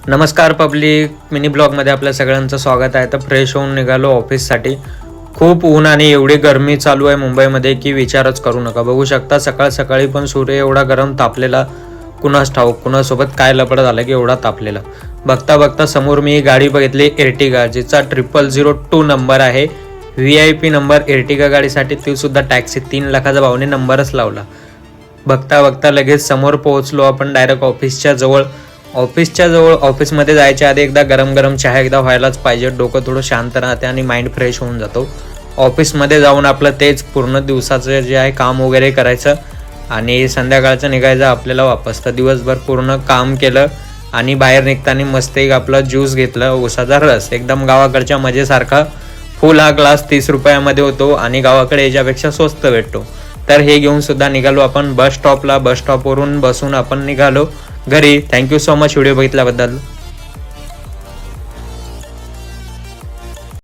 नमस्कार public, mini ब्लॉगमध्ये आपल्या सगळ्यांचं स्वागत आहे. तर फ्रेश होऊन निघालो ऑफिससाठी. खूप ऊन आणि एवढी गरमी चालू आहे मुंबईमध्ये की विचारच करू नका. बघू शकता सकाळ सकाळी पण सूर्य एवढा गरम तापलेला, कुणास ठाऊक कुणासोबत काय लपड झालं की एवढा तापलेला. बघता बघता समोर मी गाडी बघितली, एर्टिगा, जिचा 0002 नंबर आहे. VIP नंबर एर्टिगा गाडीसाठी, ती सुद्धा टॅक्सी. 3 लाखाचा भावने नंबरच लावला. बघता बघता लगेच समोर पोहोचलो आपण डायरेक्ट ऑफिसच्या जवळ. ऑफिसमध्ये जायच्या आधी एकदा गरम गरम चहा एकदा व्हायलाच पाहिजे. डोकं थोडं शांत राहते आणि माइंड फ्रेश होऊन जातो. ऑफिसमध्ये जाऊन आपलं तेच पूर्ण दिवसाचं जे आहे काम वगैरे करायचं आणि संध्याकाळचं निघायचं आपल्याला वापस. तर दिवसभर पूर्ण काम केलं आणि बाहेर निघताना मस्त एक आपला ज्यूस घेतला, ऊसाचा रस, एकदम गावाकडच्या मजेसारखा. फुल हा ग्लास 30 रुपयामध्ये होतो आणि गावाकडे याच्यापेक्षा स्वस्त भेटतो. तर हे घेऊन सुद्धा निघालो आपण बस स्टॉपला. बस स्टॉपवरून बसून आपण निघालो घरी. Thank you so much video बघितल्याबद्दल.